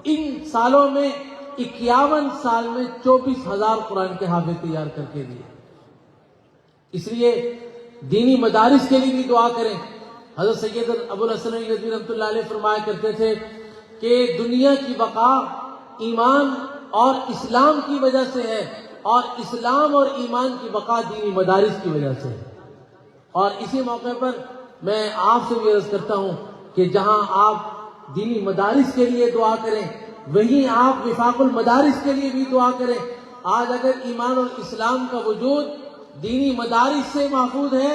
ان سالوں میں 51 سال میں 24,000 قرآن کے حافظ تیار کر کے دیے. اس لیے دینی مدارس کے لیے بھی دعا کریں. حضرت سید ابو الحسن ندوی رحمۃ اللہ علیہ فرمایا کرتے تھے کہ دنیا کی بقا ایمان اور اسلام کی وجہ سے ہے، اور اسلام اور ایمان کی بقا دینی مدارس کی وجہ سے ہے. اور اسی موقع پر میں آپ سے بھی عرض کرتا ہوں کہ جہاں آپ دینی مدارس کے لیے دعا کریں، وہیں آپ وفاق المدارس کے لیے بھی دعا کریں. آج اگر ایمان اور اسلام کا وجود دینی مدارس سے محفوظ ہے،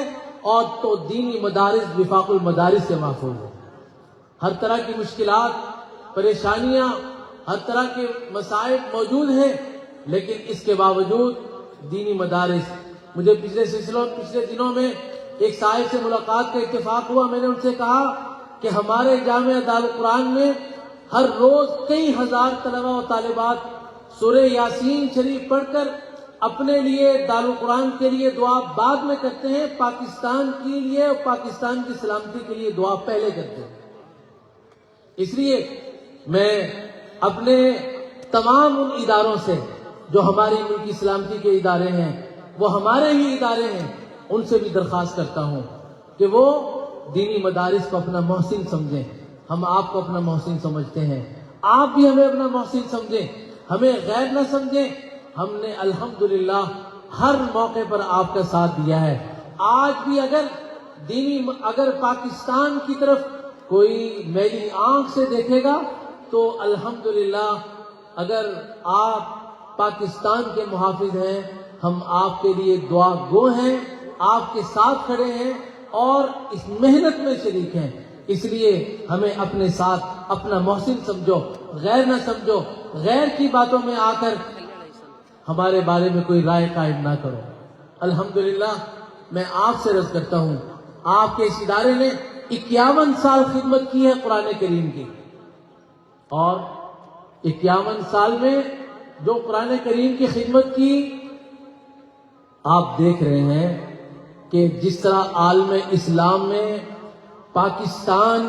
اور تو دینی مدارس وفاق المدارس سے محفوظ ہے. ہر طرح کی مشکلات، پریشانیاں، ہر طرح کے مسائل موجود ہیں، لیکن اس کے باوجود دینی مدارس. مجھے پچھلے دنوں میں ایک صاحب سے ملاقات کا اتفاق ہوا. میں نے ان سے کہا کہ ہمارے جامعہ دارالقرآن میں ہر روز کئی ہزار طلبہ و طالبات سورہ یاسین شریف پڑھ کر اپنے لیے، دارالقرآن کے لیے دعا بعد میں کرتے ہیں، پاکستان کے لیے اور پاکستان کی سلامتی کے لیے دعا پہلے کرتے ہیں. اس لیے میں اپنے تمام ان اداروں سے جو ہماری ملک کی سلامتی کے ادارے ہیں، وہ ہمارے ہی ادارے ہیں، ان سے بھی درخواست کرتا ہوں کہ وہ دینی مدارس کو اپنا محسن سمجھیں. ہم آپ کو اپنا محسن سمجھتے ہیں، آپ بھی ہمیں اپنا محسن سمجھیں، ہمیں غیر نہ سمجھیں. ہم نے الحمدللہ ہر موقع پر آپ کا ساتھ دیا ہے. آج بھی اگر پاکستان کی طرف کوئی میری آنکھ سے دیکھے گا تو الحمدللہ اگر آپ پاکستان کے محافظ ہیں، ہم آپ کے لیے دعا گو ہیں، آپ کے ساتھ کھڑے ہیں اور اس محنت میں شریک ہیں. اس لیے ہمیں اپنے ساتھ اپنا محسن سمجھو، غیر نہ سمجھو. غیر کی باتوں میں آ کر ہمارے بارے میں کوئی رائے قائم نہ کرو. الحمدللہ میں آپ سے عرض کرتا ہوں، آپ کے اس ادارے نے 51 سال خدمت کی ہے قرآن کریم کی، اور 51 سال میں جو قرآن کریم کی خدمت کی، آپ دیکھ رہے ہیں کہ جس طرح عالم اسلام میں پاکستان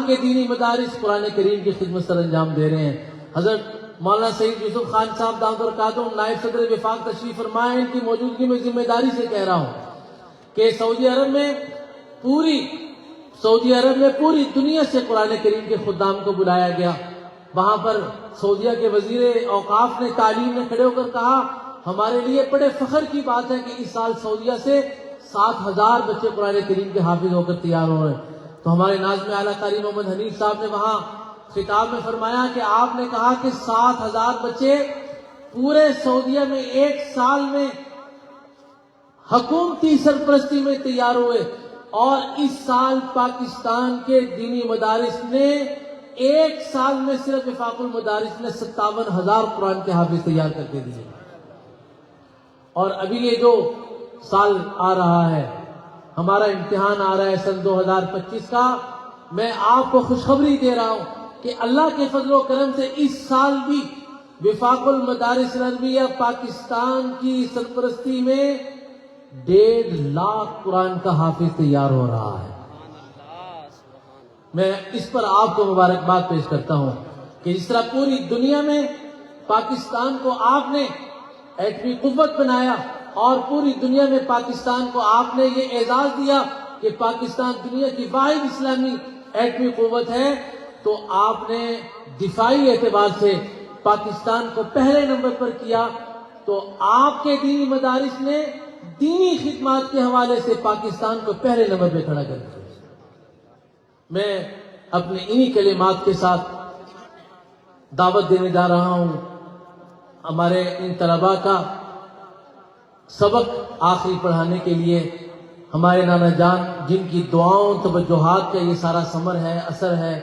کے دینی مدارس قرآن کریم کی خدمت سر انجام دے رہے ہیں. حضرت مولانا سعید یوسف خان صاحب دامت برکاتہم نائب صدر وفاق تشریف فرمائے. ان کی موجودگی میں ذمہ داری سے کہہ رہا ہوں کہ سعودی عرب میں پوری دنیا سے قرآن کریم کے خدام کو بلایا گیا. وہاں پر سعودیہ کے وزیر اوقاف نے تعلیم میں کھڑے ہو کر کہا، ہمارے لیے بڑے فخر کی بات ہے کہ اس سال سعودیہ سے 7,000 بچے قرآن کریم کے حافظ ہو کر تیار ہو رہے ہیں. تو ہمارے ناظم اعلیٰ قاری محمد حنیف صاحب نے وہاں خطاب میں فرمایا کہ آپ نے کہا کہ 7,000 بچے پورے سعودیہ میں ایک سال میں حکومتی سرپرستی میں تیار ہوئے، اور اس سال پاکستان کے دینی مدارس نے ایک سال میں صرف وفاق المدارس نے 57,000 قرآن کے حافظ تیار کر کے دیے. اور ابھی یہ جو سال آ رہا ہے، ہمارا امتحان آ رہا ہے سن 2025 کا، میں آپ کو خوشخبری دے رہا ہوں کہ اللہ کے فضل و کرم سے اس سال بھی وفاق المدارس العربیہ پاکستان کی سرپرستی میں 1.5 لاکھ قرآن کا حافظ تیار ہو رہا ہے. میں اس پر آپ کو مبارکباد پیش کرتا ہوں کہ جس طرح پوری دنیا میں پاکستان کو آپ نے ایٹمی قوت بنایا، اور پوری دنیا میں پاکستان کو آپ نے یہ اعزاز دیا کہ پاکستان دنیا کی واحد اسلامی ایٹمی قوت ہے، تو آپ نے دفاعی اعتبار سے پاکستان کو پہلے نمبر پر کیا. تو آپ کے دینی مدارس نے دینی خدمات کے حوالے سے پاکستان کو پہلے نمبر پہ کھڑا کر دیا. میں اپنے انہی کلمات کے ساتھ دعوت دینے جا رہا ہوں ہمارے ان طلباء کا سبق آخری پڑھانے کے لیے. ہمارے نانا جان جن کی دعاؤں توجہات کا یہ سارا ثمر ہے، اثر ہے،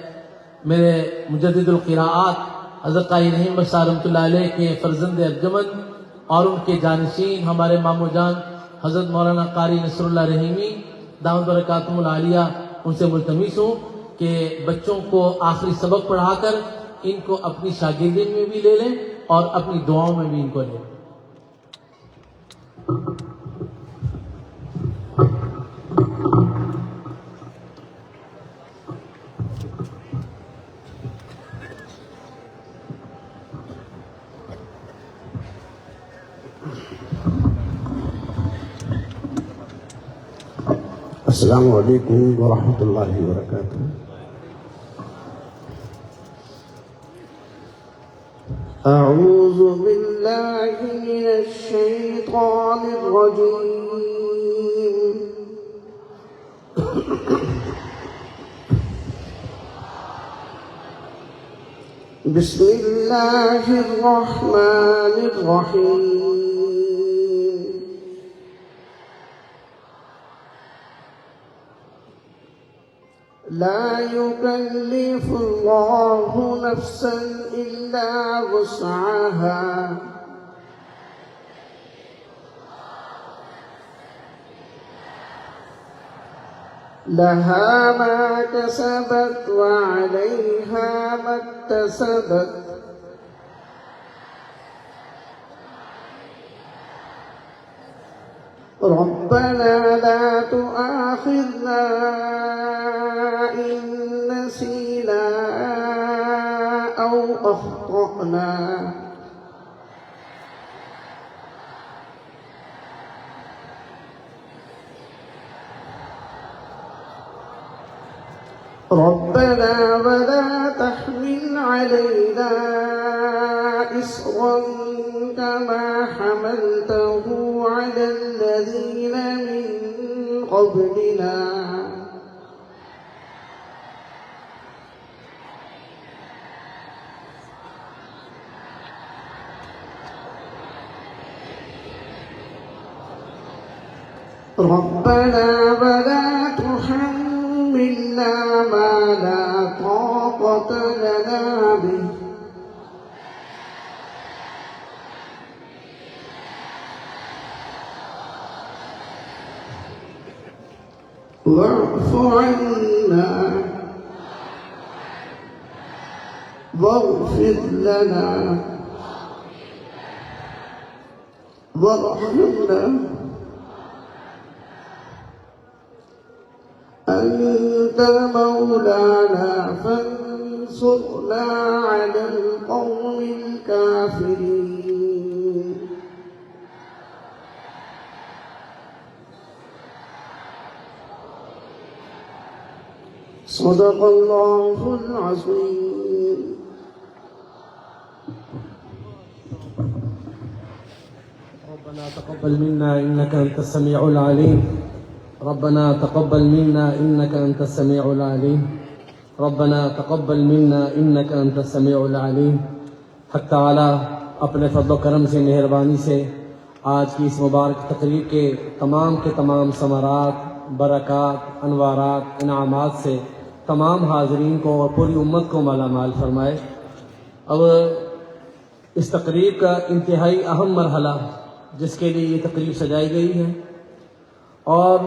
میرے مجدد القراءات حضرت قاری رحیم بخش رحمۃ اللہ علیہ کے فرزند ارجمند اور ان کے جانشین ہمارے مامو جان حضرت مولانا قاری نصر اللہ رحیمی دامت برکاتہم العالیہ، ان سے ملتمس ہوں کہ بچوں کو آخری سبق پڑھا کر ان کو اپنی شاگردی میں بھی لے لیں اور اپنی دعاؤں میں بھی ان کو لیں. السلام علیکم ورحمۃ اللہ وبرکاتہ. اعوذ باللہ من الشیطان الرجیم. بسم اللہ الرحمن الرحیم. لا يكلف الله نفسا إلا وسعها لها ما كسبت وعليها ما اكتسبت. ربنا لا تؤاخذنا إن نسينا أو أخطأنا. ربنا ولا تحمل علينا إصرا كما حملته على الذين من قبلنا. ربنا ولا تحملنا ما لا طاقة لنا به واعف عنا واغفر لنا وارحمنا أنت مولانا فانصرنا على القوم الكافرين. صدق الله العظيم. ربنا تقبل منا إنك أنت السميع العليم. ربنا تقبل منا إنك أنت السميع العليم. ربنا تقبل منا إنك أنت السميع العليم. حق تعالی اپنے فضل و کرم سے مہربانی سے آج کی اس مبارک تقریب کے تمام ثمرات، برکات، انوارات، انعامات سے تمام حاضرین کو اور پوری امت کو مالا مال فرمائے. اب اس تقریب کا انتہائی اہم مرحلہ جس کے لیے یہ تقریب سجائی گئی ہے، اور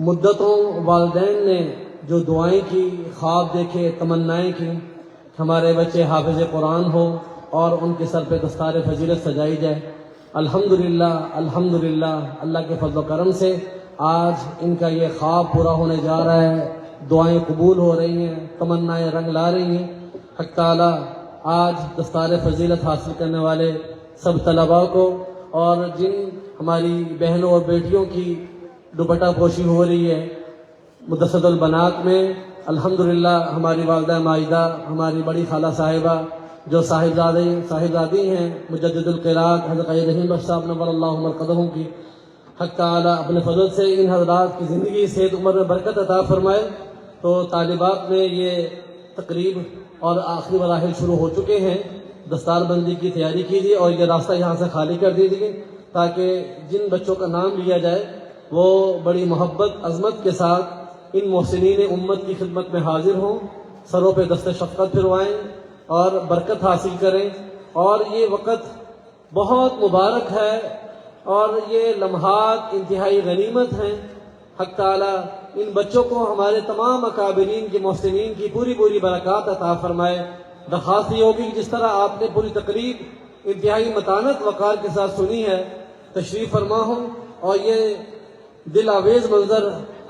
مدتوں والدین نے جو دعائیں کی، خواب دیکھے، تمنائیں کی کہ ہمارے بچے حافظ قرآن ہو اور ان کے سر پہ دستار فضیلت سجائی جائے. الحمدللہ اللہ کے فضل و کرم سے آج ان کا یہ خواب پورا ہونے جا رہا ہے. دعائیں قبول ہو رہی ہیں، تمنائیں رنگ لا رہی ہیں. حق تعالی آج دستار فضیلت حاصل کرنے والے سب طلباء کو اور جن ہماری بہنوں اور بیٹیوں کی دوپٹہ پوشی ہو رہی ہے مدثر البنات میں، الحمدللہ ہماری والدہ ماجدہ، ہماری بڑی خالہ صاحبہ جو صاحبزادی ہیں مجدد القراءت حضرت رحیم بخش صاحب نور اللہ مرقدہم کی، حق تعالی اپنے فضل سے ان حضرات کی زندگی صحت عمر میں برکت عطا فرمائے. تو طالبات میں یہ تقریب اور آخری مراحل شروع ہو چکے ہیں. دستار بندی کی تیاری کیجیے اور یہ راستہ یہاں سے خالی کر دیجیے تاکہ جن بچوں کا نام لیا جائے وہ بڑی محبت عظمت کے ساتھ ان محسنین امت کی خدمت میں حاضر ہوں، سروں پہ دست شفقت پھروائیں اور برکت حاصل کریں. اور یہ وقت بہت مبارک ہے اور یہ لمحات انتہائی غنیمت ہیں. حق تعالی ان بچوں کو ہمارے تمام اکابرین کی محسنین کی پوری برکات عطا فرمائے. درخواست یہ ہوگی کہ جس طرح آپ نے پوری تقریب انتہائی متانت وقار کے ساتھ سنی ہے، تشریف فرما ہوں اور یہ دل آویز منظر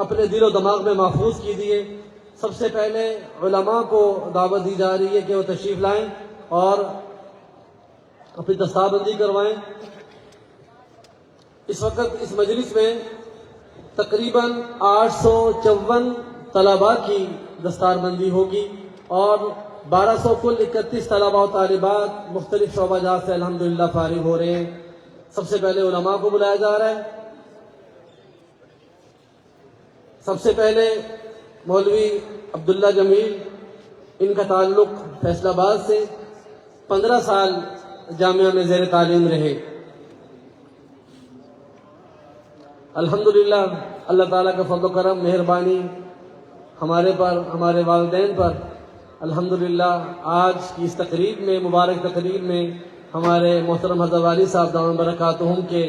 اپنے دل و دماغ میں محفوظ کیجیے. سب سے پہلے علماء کو دعوت دی جا رہی ہے کہ وہ تشریف لائیں اور اپنی دستار بندی کروائیں. اس وقت اس مجلس میں تقریباً 854 طلباء کی دستار بندی ہوگی اور 1200 کل 31 طلباء و طالبات مختلف شعبہ جات سے الحمدللہ فارغ ہو رہے ہیں۔ سب سے پہلے علماء کو بلایا جا رہا ہے۔ سب سے پہلے مولوی عبداللہ جمیل، ان کا تعلق فیصل آباد سے، 15 سال جامعہ میں زیر تعلیم رہے۔ الحمدللہ اللہ تعالیٰ کا فضل و کرم مہربانی ہمارے پر، ہمارے والدین پر، الحمدللہ آج کی اس تقریب میں، مبارک تقریب میں ہمارے محترم حضرت والی صاحب دامت برکاتہم کے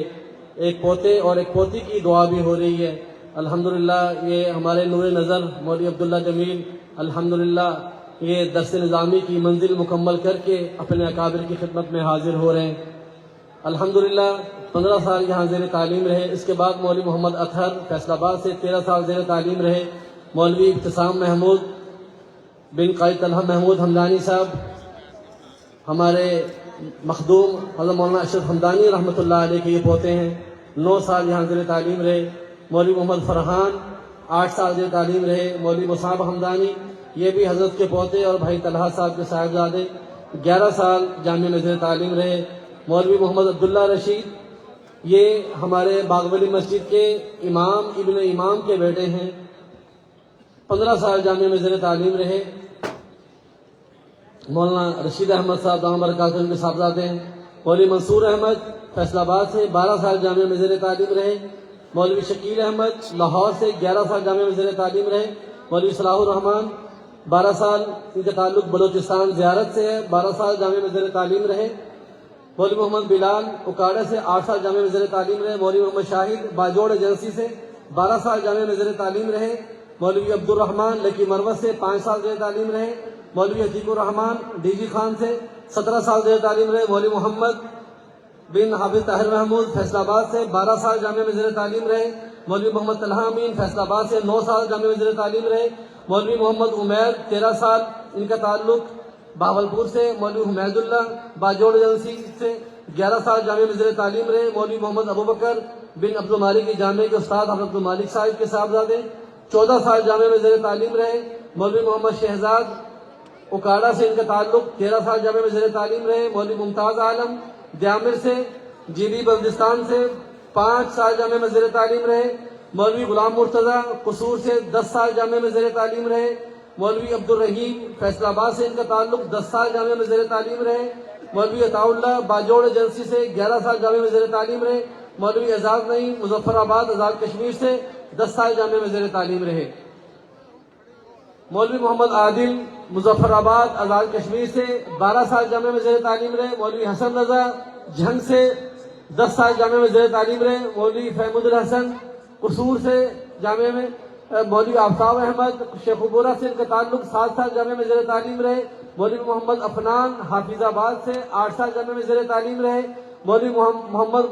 ایک پوتے اور ایک پوتی کی دعا بھی ہو رہی ہے۔ الحمدللہ یہ ہمارے نور نظر مولوی عبداللہ جمیل الحمدللہ یہ درس نظامی کی منزل مکمل کر کے اپنے اکابر کی خدمت میں حاضر ہو رہے ہیں۔ الحمدللہ 15 سال یہاں زیر تعلیم رہے۔ اس کے بعد مولوی محمد اطہر فیصل آباد سے 13 سال زیر تعلیم رہے۔ مولوی ابتسام محمود بن قائد طلحہ محمود حمدانی صاحب ہمارے مخدوم حضرت مولانا اشرف حمدانی رحمۃ اللہ علیہ کے یہ پوتے ہیں، 9 سال یہاں زیر تعلیم رہے۔ مولوی محمد فرحان 8 سال زیر تعلیم رہے۔ مولوی مصعب حمدانی یہ بھی حضرت کے پوتے اور بھائی طلحہ صاحب کے صاحبزادے 11 سال جامعہ میں زیر تعلیم رہے۔ مولوی محمد عبداللہ رشید یہ ہمارے باغولی مسجد کے امام ابن امام کے بیٹے ہیں، 15 سال جامعہ میں زیر تعلیم رہے۔ مولانا رشید احمد صاحب دامت برکاتہم کے صاحبزادے ہیں۔ مولوی منصور احمد فیصل آباد سے 12 سال جامعہ میں زیر تعلیم رہے۔ مولوی شکیل احمد لاہور سے 11 سال جامعہ میں زیر تعلیم رہے۔ مولوی صلاح الرحمان 12 سال، ان کا تعلق بلوچستان زیارت سے ہے، 12 سال جامعہ میں زیر تعلیم رہے۔ مولوی محمد بلال اکاڑے سے 8 سال جامعہ میں زیر تعلیم رہے۔ مولوی محمد شاہد باجوڑ ایجنسی سے 12 سال جامعہ میں زیر تعلیم رہے۔ مولوی عبد الرحمان لکی مروت سے 5 سال زیر تعلیم رہے۔ مولوی عتیق الرحمان ڈی جی خان سے 17 سال زیر تعلیم رہے۔ مولوی محمد بن حافظ طاہر محمود فیصل آباد سے 12 سال جامعہ میں زیر تعلیم رہے۔ مولوی محمد طلحہ امین فیصل آباد سے 9 سال جامعہ میں زیر تعلیم رہے۔ مولوی محمد عمیر 13 سال، ان کا تعلق بہاولپور سے۔ مولوی حمید اللہ باجوڑ ایجنسی سے 11 سال جامعہ میں زیر تعلیم رہے۔ مولوی محمد ابو بکر بن عبد المالک کی جامعہ کے استاد حضرت عبد المالک صاحب کے صاحبزادے 14 سال جامعہ میں زیر تعلیم رہے۔ مولوی محمد شہزاد اکاڑا سے، ان کا تعلق 13 سال جامعہ میں زیر تعلیم رہے۔ مولوی ممتاز عالم دیامر سے، جی بی بلوچستان سے 5 سال جامعہ میں زیر تعلیم رہے۔ مولوی غلام مرتضیٰ قصور سے 10 سال جامعہ میں زیر تعلیم رہے۔ مولوی عبد الرحیم فیصل آباد سے، ان کا تعلق 10 سال جامعہ میں زیر تعلیم رہے۔ مولوی عطاء اللہ باجوڑ ایجنسی سے 11 سال جامعہ میں زیر تعلیم رہے۔ مولوی اعزاز نعیم مظفر آباد آزاد کشمیر سے 10 سال جامعہ میں زیر تعلیم رہے۔ مولوی محمد عادل مظفر آباد آزاد کشمیر سے 12 سال جامعہ میں زیر تعلیم رہے۔ مولوی حسن رضا جھنگ سے 10 سال جامعہ میں زیر تعلیم رہے۔ مولوی فہمد الحسن قصور سے جامعہ میں۔ مولوی آفتاب احمد شیخ پورہ سے، ان کا تعلق 7 سال جامعہ میں زیر تعلیم رہے۔ مولوی محمد افنان حافظ آباد سے 8 سال جامعہ میں زیر تعلیم رہے۔ مولوی محمد